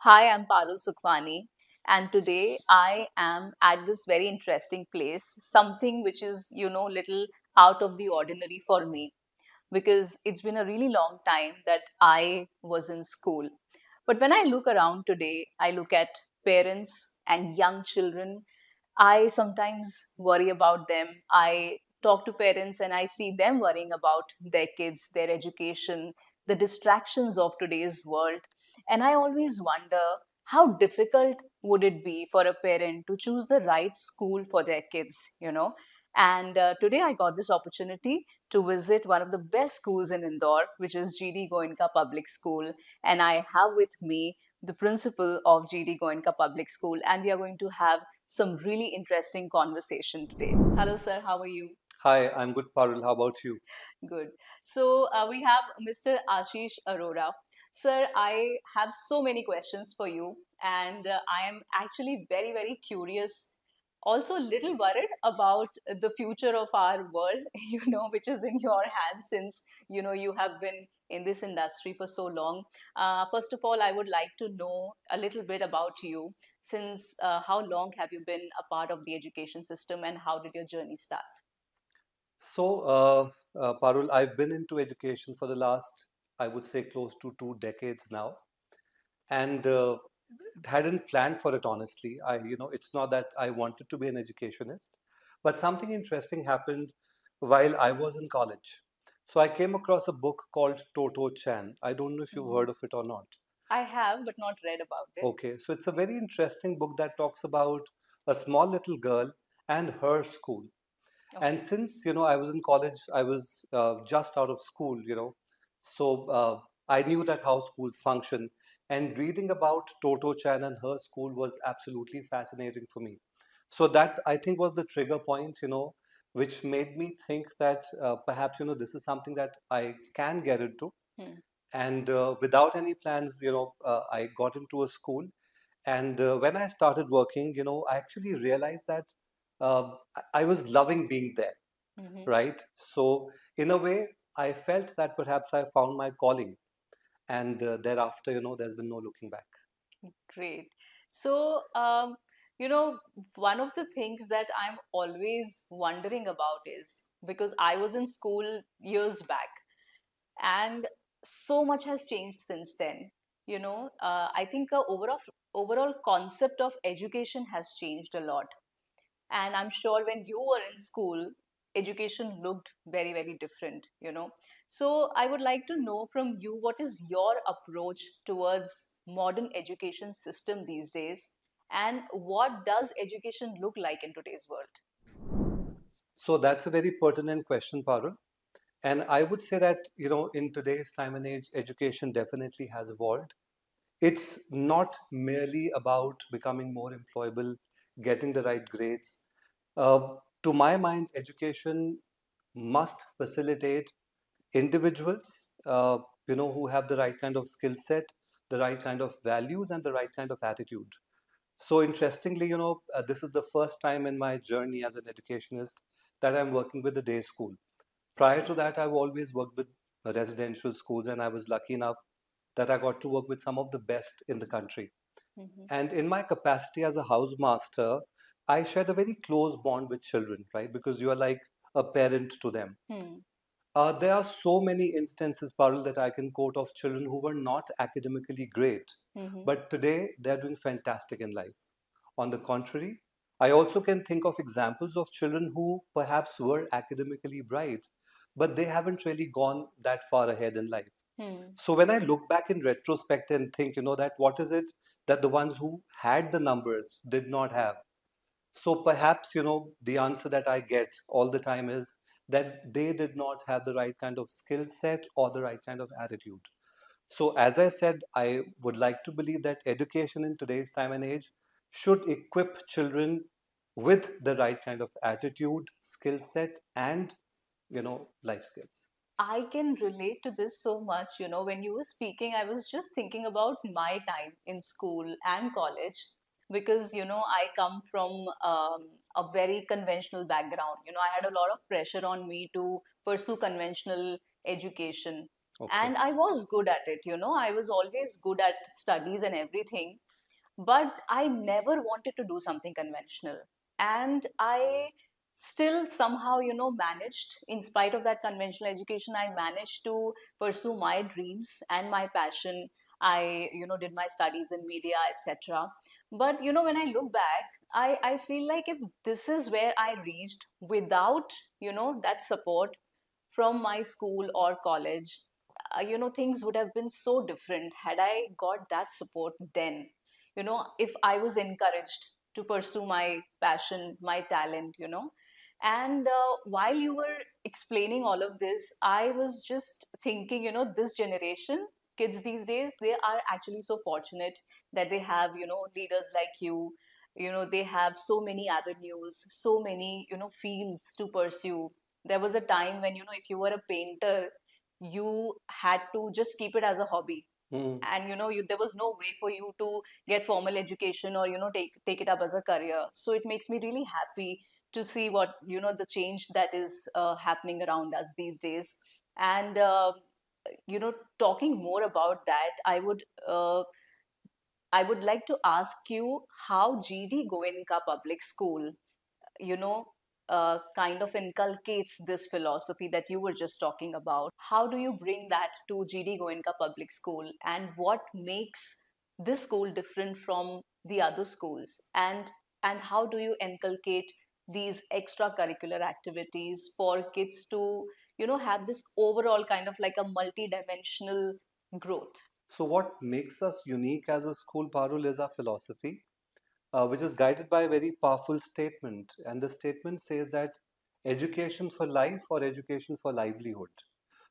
Hi, I'm Parul Sukhnani, and today I am at this very interesting place, something which is, little out of the ordinary for me because it's been a really long time that I was in school. But when I look around today, I look at parents and young children. I sometimes worry about them. I talk to parents and I see them worrying about their kids, their education, the distractions of today's world. And I always wonder how difficult would it be for a parent to choose the right school for their kids. And today I got this opportunity to visit one of the best schools in Indore, which is GD Goenka Public School. And I have with me the principal of GD Goenka Public School, and we are going to have some really interesting conversation today. Hello, sir. How are you? Hi, I'm good, Parul. How about you? Good. So we have Mr. Ashish Arora. Sir, I have so many questions for you, and I am actually very, very curious. Also, a little worried about the future of our world, which is in your hands since you have been in this industry for so long. First of all, I would like to know a little bit about you. Since how long have you been a part of the education system, and how did your journey start? Parul, I've been into education for the last, I would say, close to 2 decades now, and hadn't planned for it honestly. It's not that I wanted to be an educationist, but something interesting happened while I was in college. So I came across a book called Toto Chan. I don't know if you've Mhm. heard of it or not. I have, but not read about it. Okay, so it's a very interesting book that talks about a small little girl and her school. And Okay. since I was in college, I was just out of school, so I knew that how schools function. And reading about Toto Chan and her school was absolutely fascinating for me. So that I think was the trigger point, which made me think that perhaps this is something that I can get into. Hmm. And without any plans, I got into a school. And when I started working, I actually realized that I was loving being there, Hmm. right? So, in a way, I felt that perhaps I found my calling. And thereafter, there's been no looking back. Great. So, you know, one of the things that I'm always wondering about is because I was in school years back, and so much has changed since then. I think overall concept of education has changed a lot. And I'm sure when you were in school, education looked very, very different. So I would like to know from you, what is your approach towards modern education system these days? And what does education look like in today's world? So, that's a very pertinent question, Parul. And I would say that, in today's time and age, education definitely has evolved. It's not merely about becoming more employable, getting the right grades. Uh, to my mind, education must facilitate individuals, who have the right kind of skill set, the right kind of values, and the right kind of attitude. So interestingly, this is the first time in my journey as an educationist that I'm working with a day school. Prior to that, I've always worked with residential schools, and I was lucky enough that I got to work with some of the best in the country. Mm-hmm. And in my capacity as a housemaster, I shared a very close bond with children, right? Because you are like a parent to them. Hmm. There are so many instances, Parul, that I can quote of children who were not academically great, Mm-hmm. but today they're doing fantastic in life. On the contrary, I also can think of examples of children who perhaps were academically bright, but they haven't really gone that far ahead in life. Hmm. So when I look back in retrospect and think, that what is it that the ones who had the numbers did not have? So perhaps, the answer that I get all the time is that they did not have the right kind of skill set or the right kind of attitude. So, as I said, I would like to believe that education in today's time and age should equip children with the right kind of attitude, skill set, and life skills. I can relate to this so much. When you were speaking, I was just thinking about my time in school and college because, I come from a very conventional background. I had a lot of pressure on me to pursue conventional education. Okay. And I was good at it, I was always good at studies and everything, but I never wanted to do something conventional. And I still somehow, managed, in spite of that conventional education, I managed to pursue my dreams and my passion. I, did my studies in media, etc. But, when I look back, I feel like if this is where I reached without, that support from my school or college, things would have been so different had I got that support then. If I was encouraged to pursue my passion, my talent. And while you were explaining all of this, I was just thinking, this generation, kids these days, they are actually so fortunate that they have, leaders like you. They have so many avenues, so many, fields to pursue. There was a time when, if you were a painter, you had to just keep it as a hobby. Mm. And there was no way for you to get formal education or take it up as a career. So it makes me really happy to see what, the change that is happening around us these days. And talking more about that, I would like to ask you how GD Goenka Public School, you know, kind of inculcates this philosophy that you were just talking about. How do you bring that to GD Goenka Public School, and what makes this school different from the other schools? And how do you inculcate these extracurricular activities for kids to, have this overall kind of like a multi-dimensional growth? So, what makes us unique as a school, Parul, is our philosophy, which is guided by a very powerful statement. And the statement says that education for life or education for livelihood.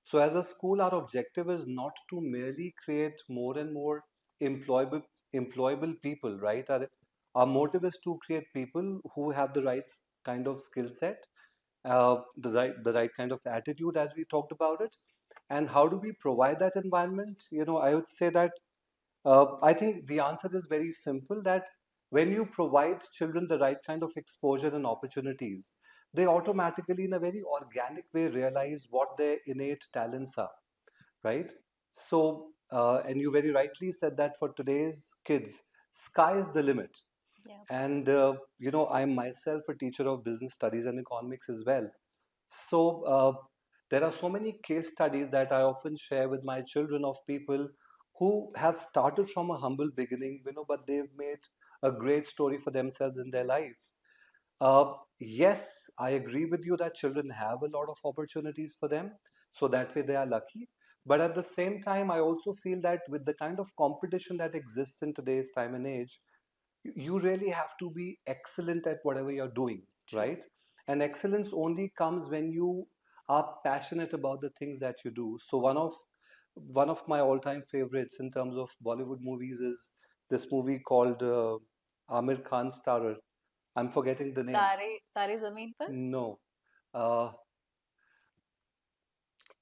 So, as a school, our objective is not to merely create more and more employable, employable people, right? Our motive is to create people who have the right kind of skill set, the right kind of attitude, as we talked about it. And how do we provide that environment? I would say that I think the answer is very simple, that when you provide children the right kind of exposure and opportunities, they automatically, in a very organic way, realize what their innate talents are, right? So, and you very rightly said that for today's kids, sky is the limit. Yeah. And, I'm myself a teacher of business studies and economics as well. So, there are so many case studies that I often share with my children of people who have started from a humble beginning, but they've made a great story for themselves in their life. Yes, I agree with you that children have a lot of opportunities for them, so that way they are lucky. But at the same time, I also feel that with the kind of competition that exists in today's time and age, you really have to be excellent at whatever you're doing, True. right? And excellence only comes when you are passionate about the things that you do. So one of my all-time favorites in terms of Bollywood movies is this movie called Amir Khan starrer. I'm forgetting the name. तारे तारे जमीन पर. No, uh,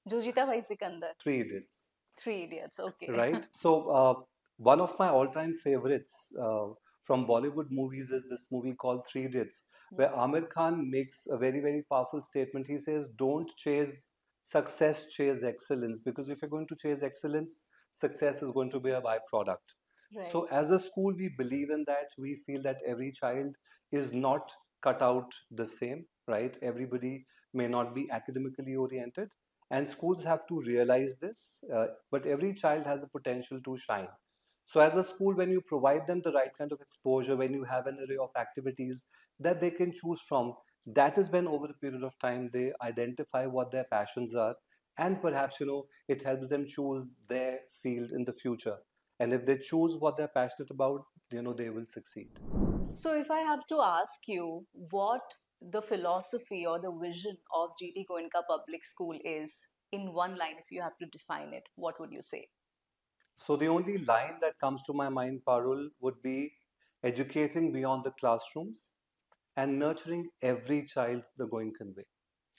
जो जीता वही Sikandar. Three Idiots. Three Idiots. Okay. Right? So, one of my all-time favorites from Bollywood movies is this movie called Three Idiots, Yeah. where Amir Khan makes a very, very powerful statement. He says, "Don't chase success, chase excellence, because if you're going to chase excellence, success is going to be a byproduct." Right. So, as a school, we believe in that. We feel that every child is not cut out the same, right? Everybody may not be academically oriented, and schools have to realize this, but every child has the potential to shine. So as a school, when you provide them the right kind of exposure, when you have an array of activities that they can choose from, that is when over a period of time they identify what their passions are, and perhaps it helps them choose their field in the future. And if they choose what they're passionate about, they will succeed. So, if I have to ask you what the philosophy or the vision of GT Goenka Public School is in one line, if you have to define it, what would you say? So the only line that comes to my mind, Parul, would be educating beyond the classrooms and nurturing every child the Goenkan way.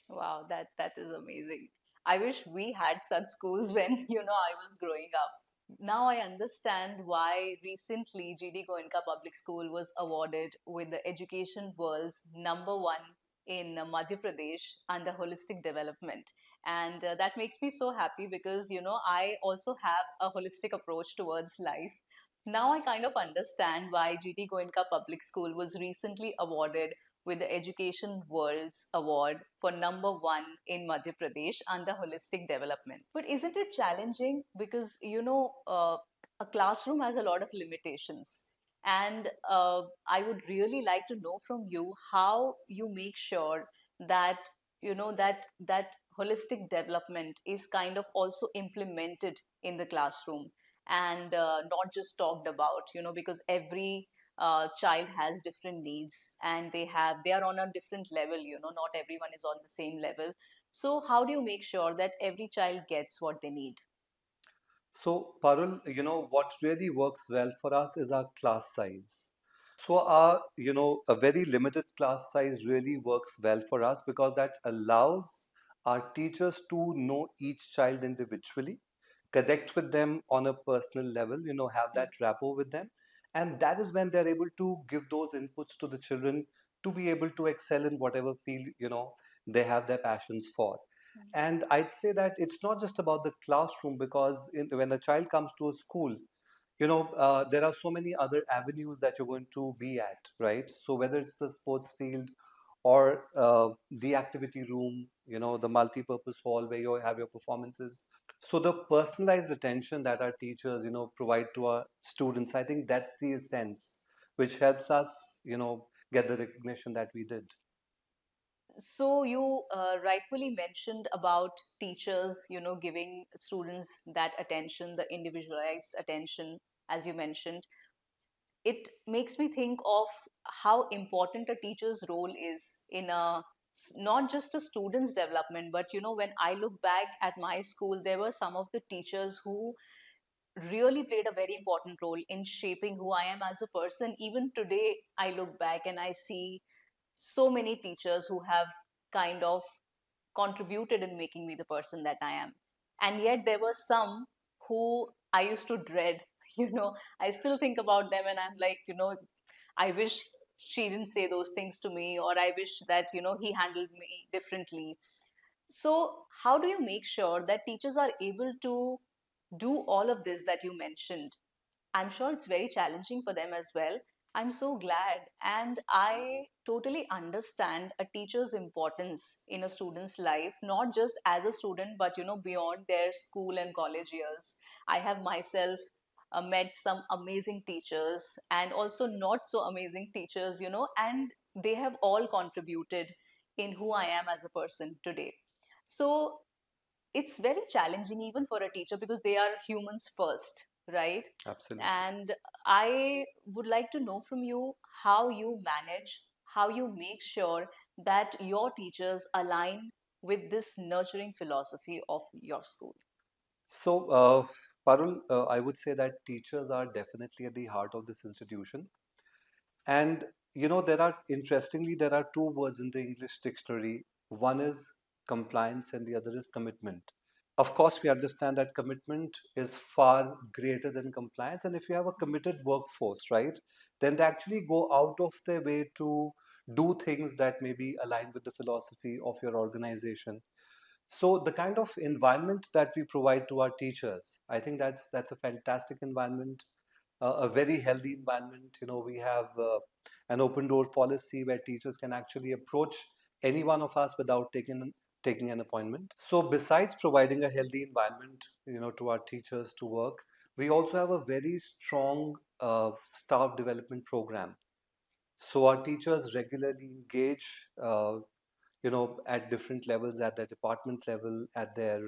Wow, that is amazing. I wish we had such schools when I was growing up. Now I understand why recently GD Goenka Public School was awarded with the education world's #1 in Madhya Pradesh under holistic development. And that makes me so happy because, I also have a holistic approach towards life. Now I kind of understand why GT Goenka Public School was recently awarded with the Education World's Award for number one in Madhya Pradesh under holistic development. But isn't it challenging? Because, a classroom has a lot of limitations. And I would really like to know from you how you make sure that that holistic development is kind of also implemented in the classroom, and not just talked about, because every child has different needs, and they are on a different level, not everyone is on the same level. So how do you make sure that every child gets what they need? So, Parul, what really works well for us is our class size. So, a very limited class size really works well for us because that allows our teachers to know each child individually, connect with them on a personal level, have that rapport with them. And that is when they're able to give those inputs to the children to be able to excel in whatever field, they have their passions for. And I'd say that it's not just about the classroom because when a child comes to a school, there are so many other avenues that you're going to be at, right? So whether it's the sports field or the activity room, the multi-purpose hall where you have your performances. So the personalized attention that our teachers, provide to our students, I think that's the essence which helps us, get the recognition that we did. So you rightfully mentioned about teachers, giving students that attention, the individualized attention, as you mentioned. It makes me think of how important a teacher's role is in not just a student's development, but when I look back at my school, there were some of the teachers who really played a very important role in shaping who I am as a person. Even today, I look back and I see so many teachers who have kind of contributed in making me the person that I am. And yet there were some who I used to dread. I still think about them and I'm like, I wish she didn't say those things to me, or I wish that, he handled me differently. So, how do you make sure that teachers are able to do all of this that you mentioned? I'm sure it's very challenging for them as well. I'm so glad. And I totally understand a teacher's importance in a student's life, not just as a student, but beyond their school and college years. I have myself met some amazing teachers and also not so amazing teachers, and they have all contributed in who I am as a person today. So it's very challenging even for a teacher because they are humans first, right? Absolutely. And I would like to know from you how you manage, how you make sure that your teachers align with this nurturing philosophy of your school. So, Parul, I would say that teachers are definitely at the heart of this institution. And interestingly, there are two words in the English dictionary. One is compliance, and the other is commitment. Of course, we understand that commitment is far greater than compliance. And if you have a committed workforce, right, then they actually go out of their way to do things that may be aligned with the philosophy of your organization. So the kind of environment that we provide to our teachers, I think that's a fantastic environment, a very healthy environment. We have an open door policy where teachers can actually approach any one of us without taking an appointment. So besides providing a healthy environment, to our teachers to work, we also have a very strong staff development program. So our teachers regularly engage, at different levels, at their department level, at their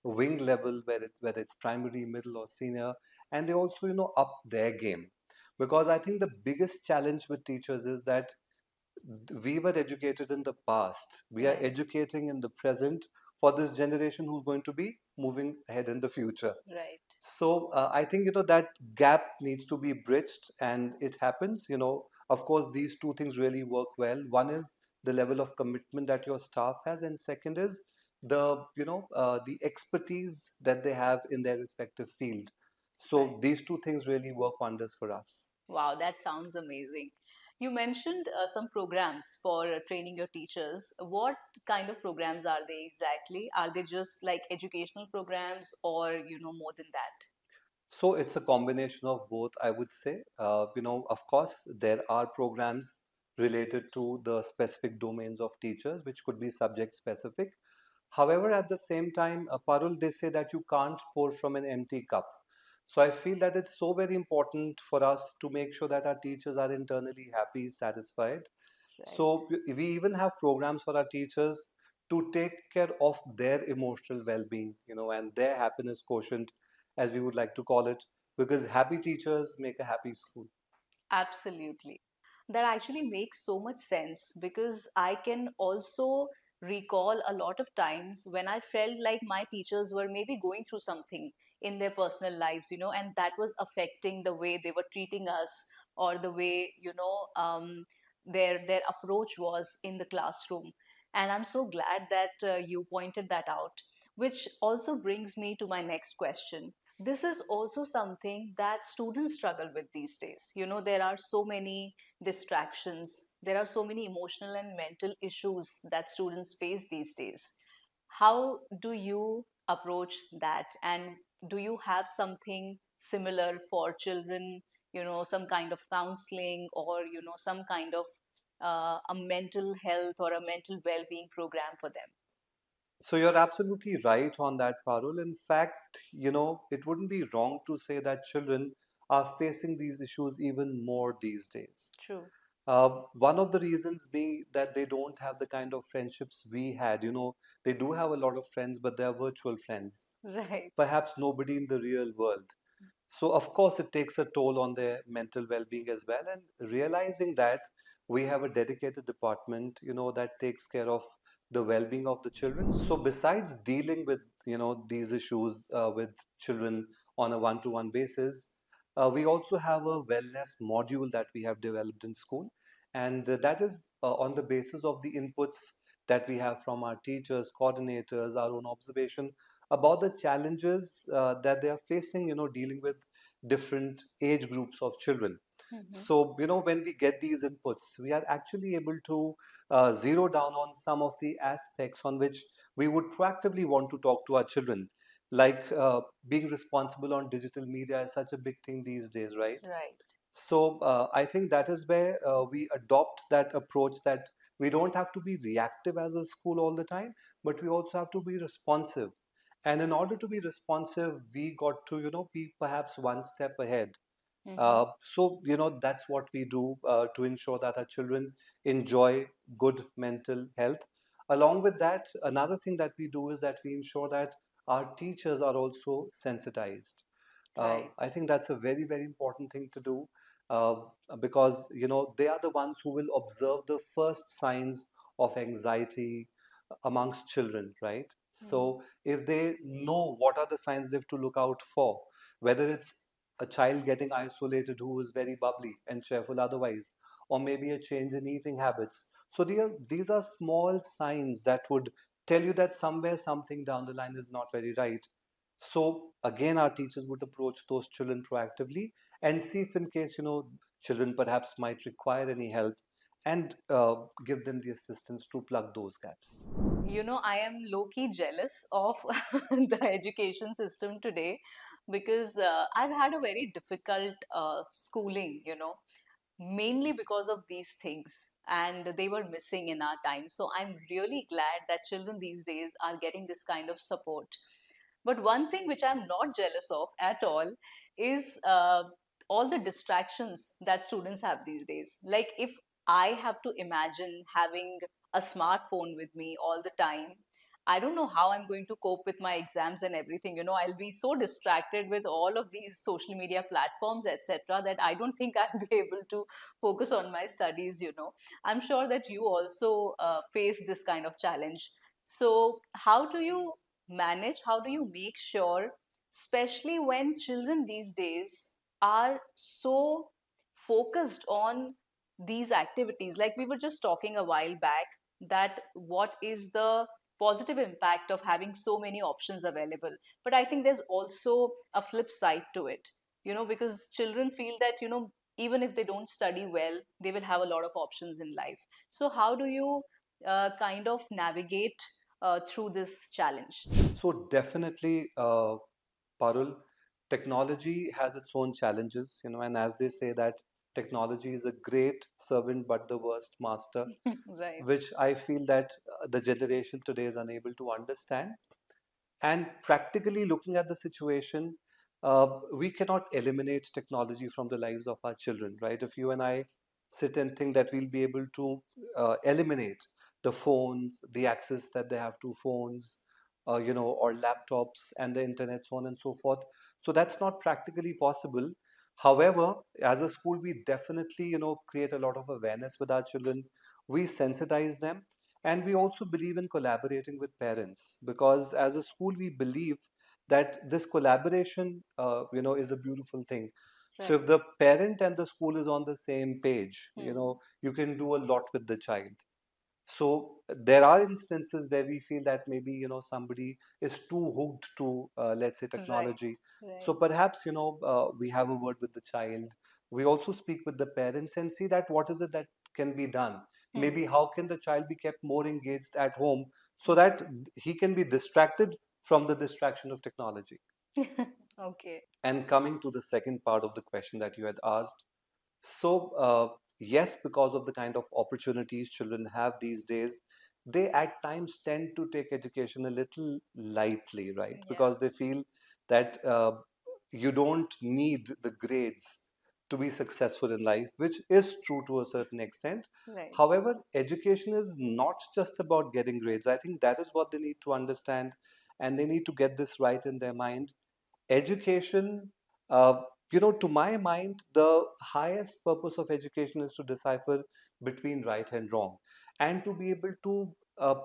wing level, whether it's primary, middle, or senior, and they also, up their game. Because I think the biggest challenge with teachers is that we were educated in the past. We are Right, educating in the present for this generation who's going to be moving ahead in the future. right, So I think that gap needs to be bridged, and it happens. Of course, these two things really work well. One is the level of commitment that your staff has, and second is the expertise that they have in their respective field. right. So these two things really work wonders for us. Wow, that sounds amazing. You mentioned some programs for training your teachers. What kind of programs are they exactly? Are they just like educational programs or, more than that? So it's a combination of both, I would say. Of course, there are programs related to the specific domains of teachers, which could be subject specific. However, at the same time, Parul, they say that you can't pour from an empty cup. So I feel that it's so very important for us to make sure that our teachers are internally happy, satisfied. Right. So we even have programs for our teachers to take care of their emotional well-being, and their happiness quotient, as we would like to call it, because happy teachers make a happy school. Absolutely. That actually makes so much sense because I can also recall a lot of times when I felt like my teachers were maybe going through something in their personal lives, and that was affecting the way they were treating us or the way, their approach was in the classroom. And I'm so glad that you pointed that out, which also brings me to my next question. This is also something that students struggle with these days. There are so many distractions, there are so many emotional and mental issues that students face these days. How do you approach that? And do you have something similar for children, some kind of counseling or, some kind of a mental health or a mental well being program for them? So you're absolutely right on that, Parul. In fact, it wouldn't be wrong to say that children are facing these issues even more these days. True. One of the reasons being that they don't have the kind of friendships we had. They do have a lot of friends, but they're virtual friends. Right. Perhaps nobody in the real world. So, of course, it takes a toll on their mental well being as well. And realizing that we have a dedicated department, that takes care of the well being of the children. So, besides dealing with, these issues with children on a one to one basis, we also have a wellness module that we have developed in school. And that is on the basis of the inputs that we have from our teachers, coordinators, our own observation about the challenges that they are facing, dealing with different age groups of children. Hmm. So, when we get these inputs, we are actually able to zero down on some of the aspects on which we would proactively want to talk to our children. Like being responsible on digital media is such a big thing these days, right? Right. So I think that is where we adopt that approach that we don't have to be reactive as a school all the time, but we also have to be responsive. And in order to be responsive, we got to, be perhaps one step ahead. Hmm. That's what we do to ensure that our children enjoy good mental health. Along with that, another thing that we do is that we ensure that our teachers are also sensitized. I Right. think that's a very, very important thing to do uh, because they are the ones who will observe the first signs of anxiety amongst children, right? Hmm. So if they know what are the signs they have to look out for, whether it's a child getting isolated who is very bubbly and cheerful otherwise, or maybe a change in eating habits. So these are small signs that would tell you that somewhere something down the line is not very right. So again, our teachers would approach those children proactively and see if in case, children perhaps might require any help and give them the assistance to plug those gaps. I am low key jealous of the education system today because I've had a very difficult schooling, mainly because of these things. And they were missing in our time. So I'm really glad that children these days are getting this kind of support. But one thing which I'm not jealous of at all is all the distractions that students have these days. Like, if I have to imagine having a smartphone with me all the time, I don't know how I'm going to cope with my exams and everything. I'll be so distracted with all of these social media platforms, etc., that I don't think I'll be able to focus on my studies. I'm sure that you also face this kind of challenge. So, how do you manage? How do you make sure, especially when children these days are so focused on these activities? Like we were just talking a while back, that what is the positive impact of having so many options available? But I think there's also a flip side to it, because children feel that, even if they don't study well, they will have a lot of options in life. So how do you kind of navigate through this challenge? So definitely, Parul, technology has its own challenges, and as they say that technology is a great servant but the worst master, Right. which I feel that the generation today is unable to understand. And practically looking at the situation, we cannot eliminate technology from the lives of our children, right? If you and I sit and think that we'll be able to eliminate the phones, the access that they have to phones, or laptops and the internet, so on and so forth. So that's not practically possible. However, as a school, we definitely, create a lot of awareness with our children. We sensitize them, and we also believe in collaborating with parents, because as a school we believe that this collaboration is a beautiful thing. So Right. if the parent and the school is on the same page, Hmm. you can do a lot with the child. So there are instances where we feel that maybe somebody is too hooked to, let's say, Right. technology. So Right. perhaps we have a word with the child. We also speak with the parents and see that what is it that can be done. Hmm. Maybe how can the child be kept more engaged at home so that Okay. he can be distracted from the distraction of technology. Okay. And coming to the second part of the question that you had asked, so, yes, because of the kind of opportunities children have these days, they at times tend to take education a little lightly, right? Yeah. Because they feel that you don't need the grades to be successful in life, which is true to a certain extent. Right. However, education is not just about getting grades. I think that is what they need to understand, and they need to get this right in their mind. Education, uh, to my mind, the highest purpose of education is to decipher between right and wrong, and to be able to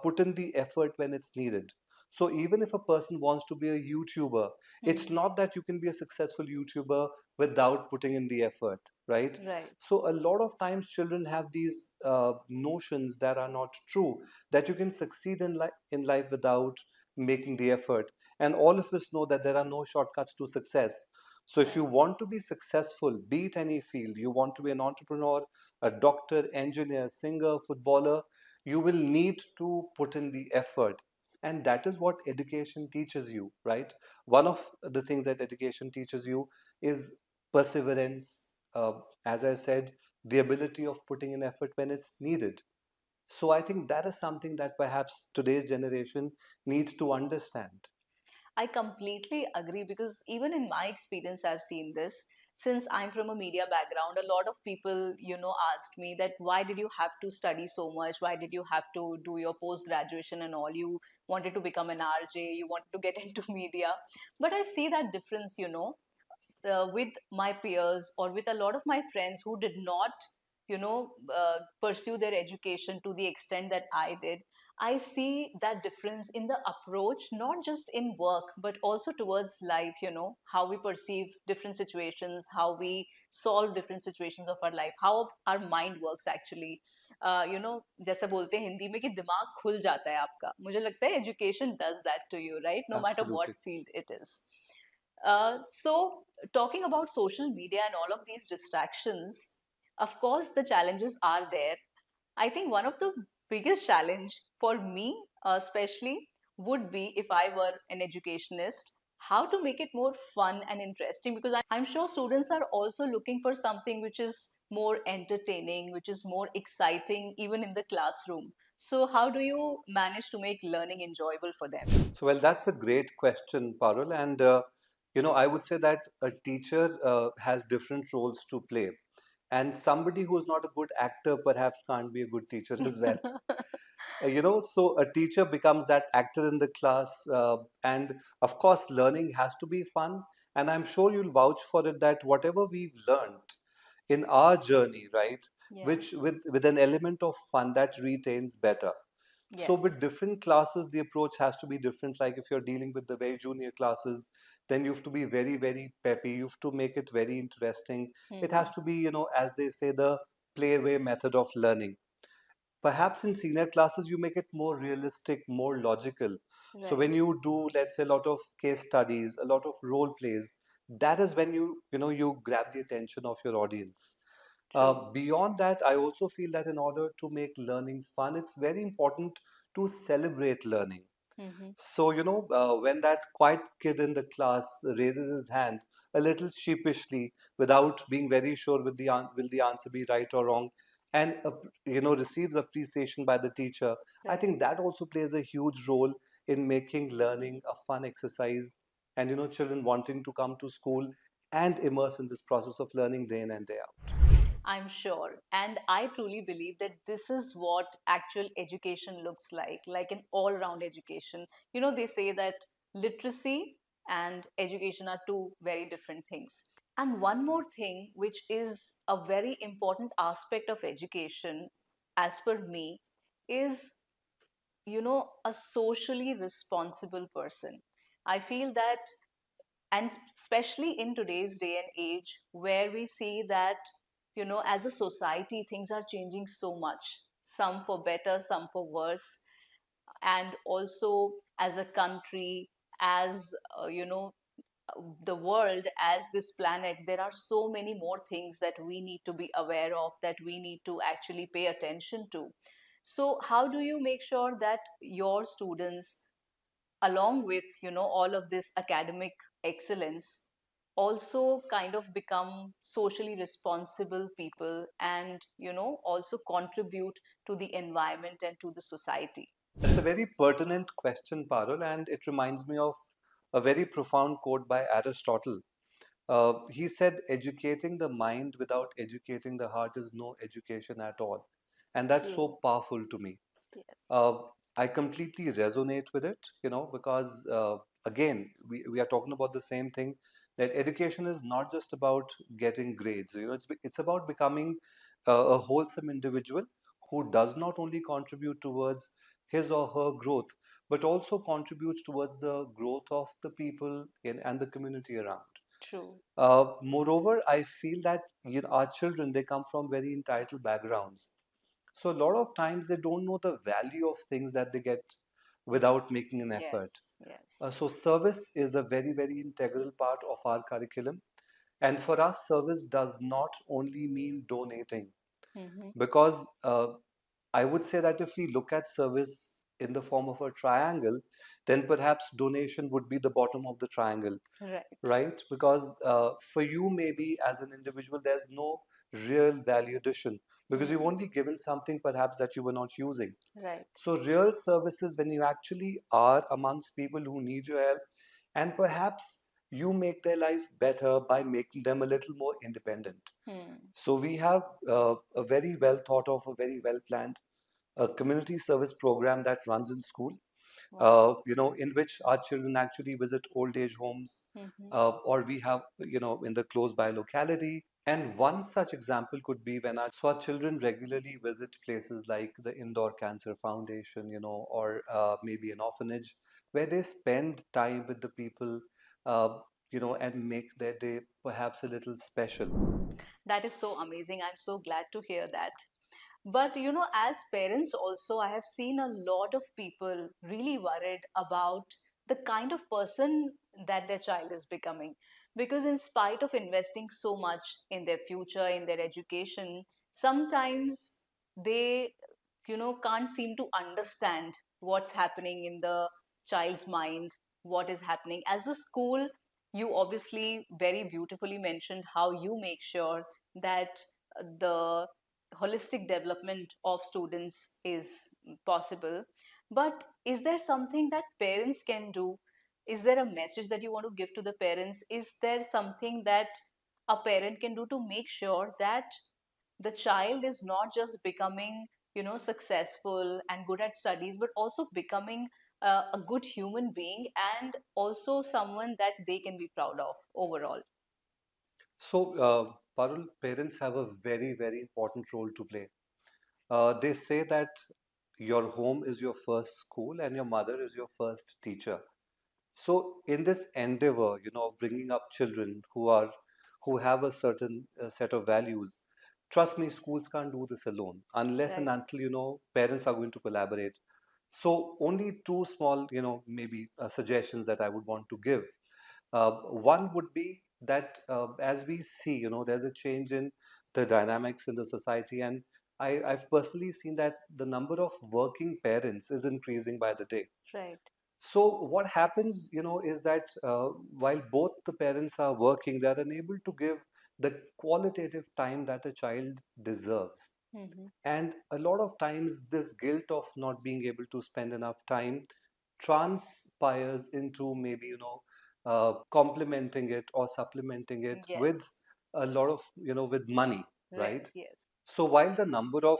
put in the effort when it's needed. So even if a person wants to be a YouTuber, it's Hmm. not that you can be a successful YouTuber without putting in the effort, right? Right. So a lot of times children have these notions that are not true, that you can succeed in life without making the effort. And all of us know that there are no shortcuts to success. So if you Right. want to be successful, be it any field, you want to be an entrepreneur, a doctor, engineer, singer, footballer, you will need to put in the effort. And that is what education teaches you, right? One of the things that education teaches you is perseverance. As I said, the ability of putting in effort when it's needed. So I think that is something that perhaps today's generation needs to understand. I completely agree because even in my experience, I've seen this. Since I'm from a media background, a lot of people, asked me that why did you have to study so much? Why did you have to do your post graduation and all? You wanted to become an RJ, you wanted to get into media. But I see that difference, with my peers or with a lot of my friends who did not pursue their education to the extent that I did. I see that difference in the approach, not just in work but also towards life, how we perceive different situations, how we solve different situations of our life, how our mind works actually. जैसे बोलते हैं हिंदी में कि दिमाग खुल जाता है आपका, मुझे लगता है education does that to you, right, no matter Absolutely. What field it is. So, talking about social media and all of these distractions, of course, the challenges are there. I think one of the biggest challenge for me, especially, would be if I were an educationist, how to make it more fun and interesting. Because I'm sure students are also looking for something which is more entertaining, which is more exciting, even in the classroom. So, how do you manage to make learning enjoyable for them? So, well, that's a great question, Parul. And, I would say that a teacher has different roles to play. And somebody who is not a good actor perhaps can't be a good teacher as well. So a teacher becomes that actor in the class. And of course, learning has to be fun. And I'm sure you'll vouch for it that whatever we've learned in our journey, right, Yeah. which with an element of fun that retains better. So with Yes. different classes, the approach has to be different. Like if you're dealing with the very junior classes, then you have to be very, very peppy. You have to make it very interesting. It has Hmm. to be, as they say, the playway method of learning. Perhaps in senior classes, you make it more realistic, more logical. So Right. when you do, let's say, a lot of case studies, a lot of role plays, that is when you grab the attention of your audience. True. Beyond that, I also feel that in order to make learning fun, it's very important to celebrate learning. Hmm. So, when that quiet kid in the class raises his hand a little sheepishly without being very sure will the answer be right or wrong, and receives appreciation by the teacher, I Right. think that also plays a huge role in making learning a fun exercise, and children wanting to come to school and immerse in this process of learning day in and day out. I'm sure. And I truly believe that this is what actual education looks like an all round education. They say that literacy and education are two very different things. And one more thing, which is a very important aspect of education, as per me, is, a socially responsible person. I feel that, and especially in today's day and age where we see that, as a society things are changing so much, some for better, some for worse, and also as a country, as the world, as this planet, there are so many more things that we need to be aware of, that we need to actually pay attention to. So how do you make sure that your students, along with all of this academic excellence, also kind of become socially responsible people, and also contribute to the environment and to the society? That's a very pertinent question, Parul, and it reminds me of a very profound quote by Aristotle. He said, educating the mind without educating the heart is no education at all. And that's True. so powerful to me. Yes. Uh, I completely resonate with it, because again, we are talking about the same thing, that education is not just about getting grades. It's about becoming a wholesome individual who does not only contribute towards his or her growth, but also contributes towards the growth of the people and the community around. True. Moreover, I feel that our children, they come from very entitled backgrounds. So a lot of times they don't know the value of things that they get without making an effort. Yes. Yes. So service is a very, very integral part of our curriculum. And for us, service does not only mean donating, Mm-hmm. because I would say that if we look at service in the form of a triangle, then perhaps donation would be the bottom of the triangle, Right. right? Because for you, maybe as an individual, there's no real value addition because you've Mm-hmm. only given something perhaps that you were not using. Right. So, real services, when you actually are amongst people who need your help, and perhaps you make their life better by making them a little more independent. Hmm. So, we have a very well thought of, a very well planned community service program that runs in school, Wow. in which our children actually visit old age homes, Mm-hmm. or we have, in the close by locality. And one such example could be when our children regularly visit places like the Indore Cancer Foundation, or maybe an orphanage, where they spend time with the people, and make their day perhaps a little special. That is so amazing. I'm so glad to hear that. But as parents, also, I have seen a lot of people really worried about the kind of person that their child is becoming. Because, in spite of investing so much in their future, in their education, sometimes they, can't seem to understand what's happening in the child's mind, what is happening. As a school, you obviously very beautifully mentioned how you make sure that the holistic development of students is possible. But is there something that parents can do? Is there a message that you want to give to the parents? Is there something that a parent can do to make sure that the child is not just becoming, successful and good at studies, but also becoming a good human being, and also someone that they can be proud of overall? So, Parul, parents have a very, very important role to play. They say that your home is your first school and your mother is your first teacher. So, in this endeavor, of bringing up children who have a certain set of values, trust me, schools can't do this alone unless and Right. until parents are going to collaborate. So, only two small, maybe suggestions that I would want to give. One would be that as we see, there's a change in the dynamics in the society, and I've personally seen that the number of working parents is increasing by the day. Right. So what happens, is that while both the parents are working, they're unable to give the qualitative time that a child deserves. Mm-hmm. And a lot of times, this guilt of not being able to spend enough time transpires into maybe, complementing it or supplementing it with Yes. a lot of, with money, Right. right? Yes. So while the number of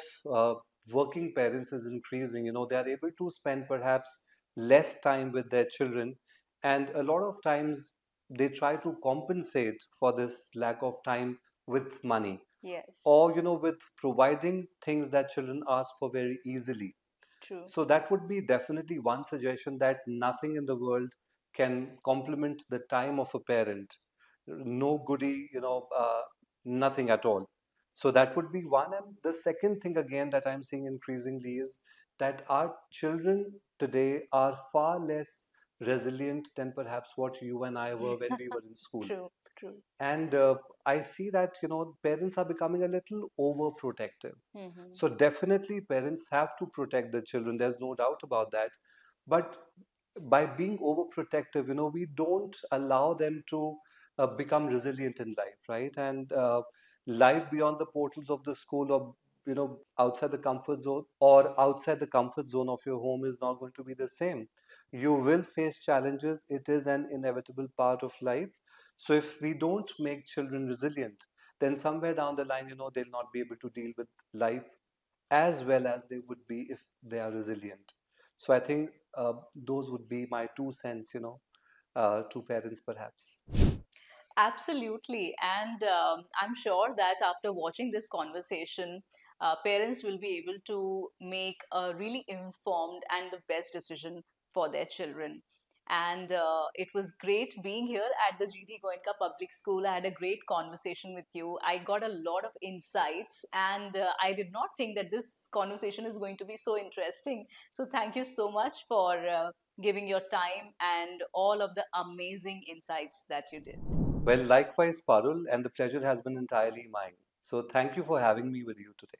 working parents is increasing, they are able to spend perhaps less time with their children, and a lot of times they try to compensate for this lack of time with money, Yes. or with providing things that children ask for very easily. True. So that would be definitely one suggestion, that nothing in the world can complement the time of a parent. No goody, nothing at all. So that would be one. And the second thing again that I'm seeing increasingly is that our children today are far less resilient than perhaps what you and I were when we were in school. True. True. And I see that, parents are becoming a little overprotective. Mm-hmm. So definitely parents have to protect the children. There's no doubt about that. But by being overprotective, we don't allow them to become resilient in life, right? And life beyond the portals of the school, or outside the comfort zone, or outside the comfort zone of your home, is not going to be the same. You will face challenges. It is an inevitable part of life. So if we don't make children resilient, then somewhere down the line, they'll not be able to deal with life as well as they would be if they are resilient. So I think those would be my 2 cents, to parents perhaps. Absolutely. And I'm sure that after watching this conversation, parents will be able to make a really informed and the best decision for their children. And it was great being here at the GD Goenka Public School. I had a great conversation with you. I got a lot of insights, and I did not think that this conversation is going to be so interesting. So, thank you so much for giving your time and all of the amazing insights that you did. Well, likewise, Parul, and the pleasure has been entirely mine. So thank you for having me with you today.